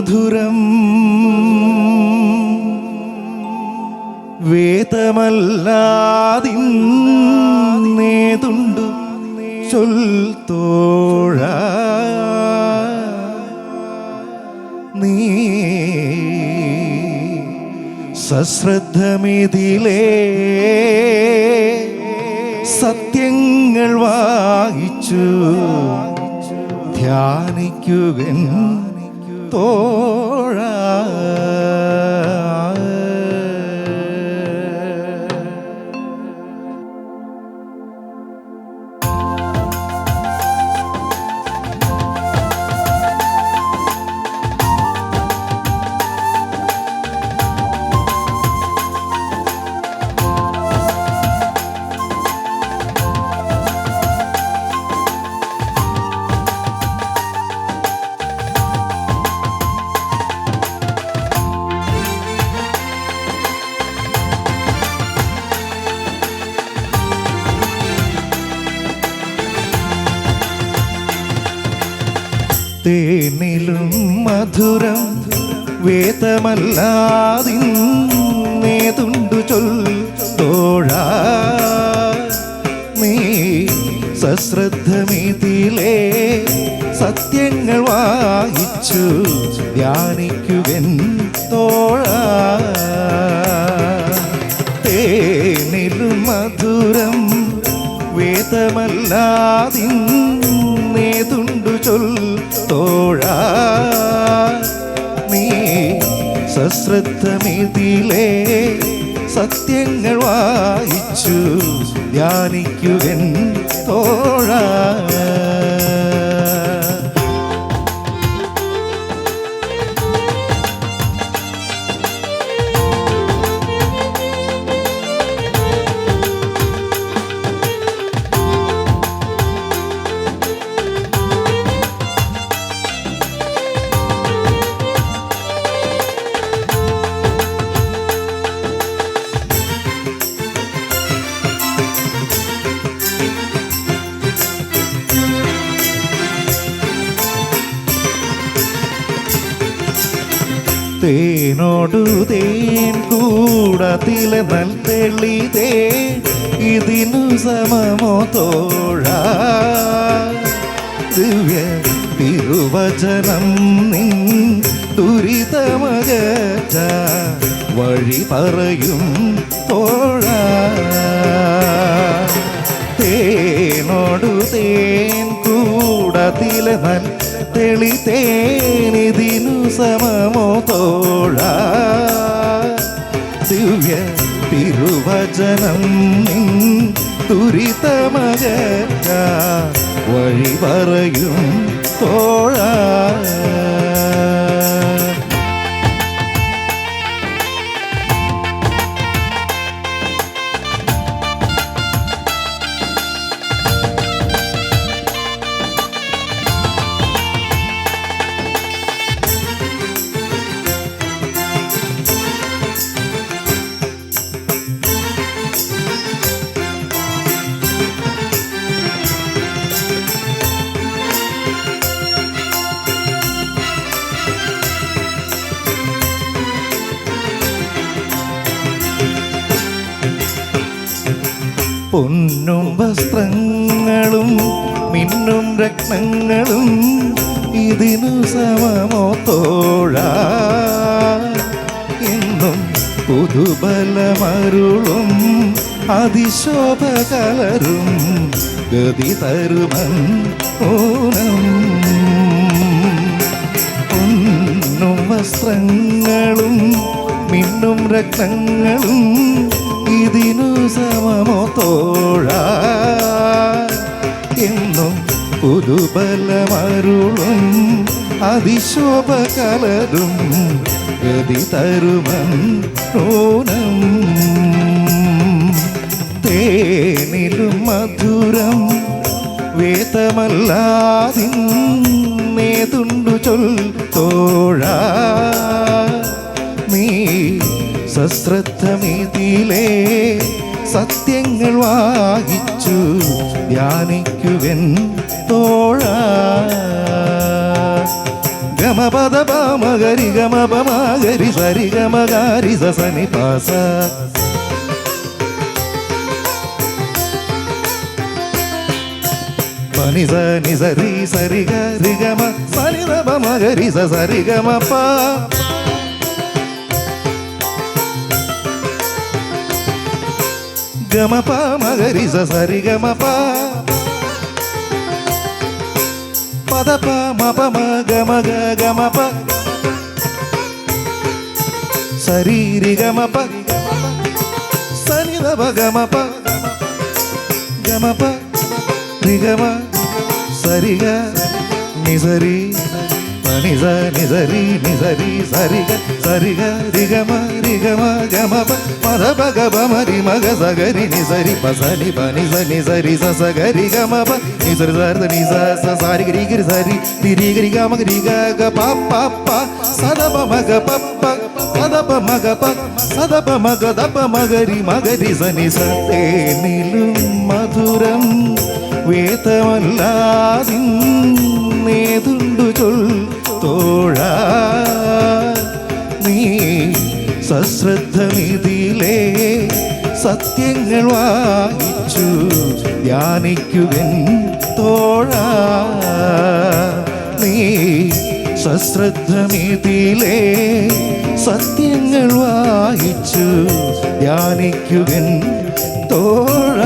മധുരം വേദമല്ലാതിന്നേതുണ്ടു ചൊൽത്തോഴ നീ സശ്രദ്ധമിതിലേ സത്യങ്ങൾ വായിച്ചു ധ്യാനിക്കുകൻ തോഴ. തേനിലും മധുരം വേദമല്ലാതിന്നേതുണ്ടു ചൊൽത്തോഴ നീ സശ്രദ്ധമിതിലേ സത്യങ്ങൾ വായിച്ചു ധ്യാനിക്കുകൻ തോഴ. തേനിലും മധുരം വേദമല്ലാതിന്നേതുണ്ടു ചൊൽത്തോഴ നീ സശ്രദ്ധമിതിലേ സത്യങ്ങൾ വായിച്ചു ധ്യാനിക്കുകൻ തോഴ. തേനോടു തേൻ കൂടത്തിലെ നൽതെളിതേ ഇതിനു സമമോ തോഴ. ദിവ്യ തിരുവചനം നിൻ ദുരിതമകറ്റ വഴി പറയും തോഴ. തേനോടു തേൻ കൂടത്തിലെ തെളിതേനിതിനു സമമോ തോഴ. ദിവ്യ തിരുവചനം നിൻ ദുരിതമകറ്റ വഴി പറയും തോഴ. പൊന്നും വസ്ത്രങ്ങളും മിന്നും രത്നങ്ങളും ഇതിനു സമമോ തോഴ. എന്നും പുതുബലമരുളും അതിശോഭ കലരും ഗതി തരുമൻ ഓണം. പൊന്നും വസ്ത്രങ്ങളും മിന്നും രത്നങ്ങളും ഇതിനു സമമോ തോഴ. എന്നും പുതുബലമരുളും അതിശോഭ കലരും ഗതി തരുമൻ ഓണം. തേനിലും മധുരം വേദമല്ലാതിന്നേതുണ്ടു ചൊൽത്തോഴ നീ സശ്രദ്ധമിതിലേ സത്യങ്ങൾ വായിച്ചു ധ്യാനിക്കുകൻ തോഴ. ഗമ പദ പാമഗരി ഗമ പമാഗരി സരി ഗമ ഗാരി സനി പാസ പനി സനി സരി സരി ഗരി ഗമ സനി ദ പമഗരി സരി ഗമ പ ഗമ പമഗരി സരി ഗമ പ പദ പ മ പ മ ഗ മ ഗ ഗ മ പ സരി രി ഗ മ പ സനി ദ പ ഗ മ പ ഗ മ പ രി ഗ മ സരി ഗ നി സരി പനി സ നി സരി നി സരി സരി ഗ രി ഗ മ ഗ മ പ മദ പ ഗ പ മ രി മ ഗ സ ഗ രി നി സരി പ സ നി പ നി സ നി സരി സ സ ഗ രി ഗ മ പ നി സരി സ നി സ സ സാരി ഗ രി ഗ രി സരി രി രി ഗ രി ഗ മ ഗ രി ഗ ഗ പ പ പ സ ദ പ മ ഗ പ പ പ ദ പ മ ഗ പ സ ദ പ മ ഗ ദ പ മ ഗ രി സ നി സ തേനിലും മധുരം വേദമല്ലാതിന്നേതുണ്ടു ചൊൽ തോഴ നീ സശ്രദ്ധമിതിലേ സത്യങ്ങൾ വായിച്ചു ധ്യാനിക്കുകൻ തോഴ നീ സശ്രദ്ധമിതിലേ സത്യങ്ങൾ വായിച്ചു ധ്യാനിക്കുകൻ തോഴ